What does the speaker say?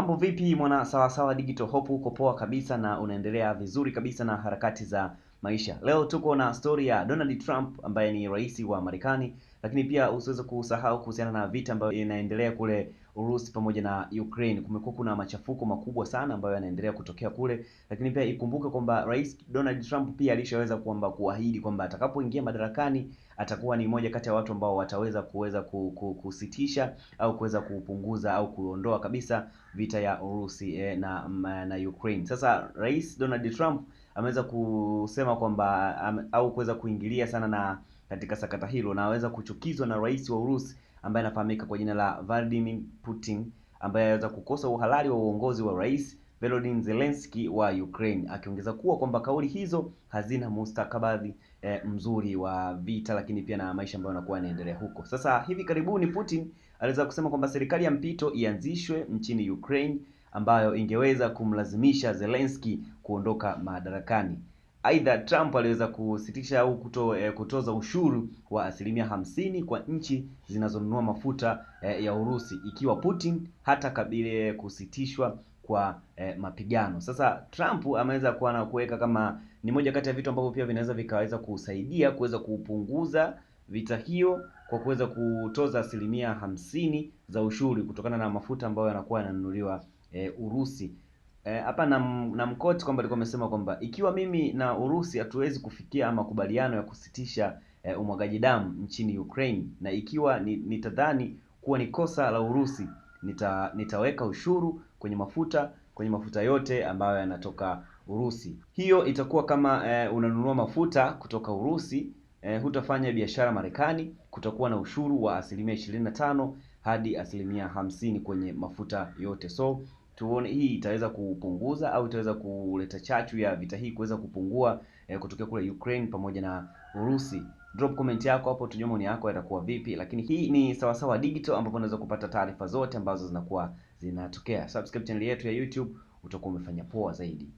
Mambo vipi mwana sawasawa digital, hope uko poa kabisa na unaendelea vizuri kabisa na harakati za maisha. Leo tuko na story ya Donald Trump ambaye ni rais wa Marekani, lakini pia usiweze kusahau kuhusiana na vita ambayo inaendelea kule Urusi pamoja na Ukraine. Kumekuwa kuna machafuko makubwa sana ambayo yanaendelea kutokea kule, lakini pia ikumbuke kwamba Rais Donald Trump pia alishaweza kuahidi kwamba atakapoingia madarakani atakuwa ni moja kati ya watu ambao wataweza kusitisha au kuweza kupunguza au kuondoa kabisa vita ya Urusi na Ukraine. Sasa Rais Donald Trump ameweza kusema kwamba au kuweza kuingilia sana na katika sakata hilo, na aweza kuchukizwa na rais wa Urusi ambaye anafahamika kwa jina la Vladimir Putin, ambaye anaweza kukosa uhalali wa uongozi wa Rais Volodymyr Zelensky wa Ukraine, akiongeza kuwa kwamba kauli hizo hazina mustakabali mzuri wa vita, lakini pia na maisha ambayo yanakuwa yanaendelea huko. Sasa hivi karibuni Putin aliweza kusema kwamba serikali ya mpito ianzishwe nchini Ukraine ambayo ingeweza kumlazimisha Zelensky kuondoka madarakani. Aidha, Trump aliweza kusitisha au kutoza ushuru wa 50% kwa nchi zinazonunua mafuta ya Urusi ikiwa Putin hata kabile kusitishwa kwa mapigano. Sasa Trump ameweza kuweka kama ni moja kati ya vitu ambavyo pia vikaweza kusaidia kuweza kupunguza vita hiyo kwa kuweza kutoza 50% za ushuru kutokana na mafuta ambayo yanakuwa yananunuliwa Urusi. Hapa na mkoti kwamba alikuwa amesema kwamba ikiwa mimi na Urusi hatuwezi kufikia makubaliano ya kusitisha umwagaji damu nchini Ukraine, na ikiwa nitadhani kuwa ni kosa la Urusi, nitaweka ushuru kwenye mafuta yote ambayo yanatoka Urusi. Hiyo itakuwa kama unanunua mafuta kutoka Urusi, hutafanya biashara Marekani, kutakuwa na ushuru wa 25% hadi 50% kwenye mafuta yote. So tuone hii itaweza kupunguza au itaweza kuleta chachu ya vita hii kuweza kupungua kutokea kule Ukraine pamoja na Urusi. Drop comment yako hapo tujue maoni yako yatakuwa vipi, lakini hii ni Sawasawa Digital ambapo unaweza kupata taarifa zote ambazo zinakuwa zinatokea. Subscribe channel yetu ya YouTube, utakuwa umefanya poa zaidi.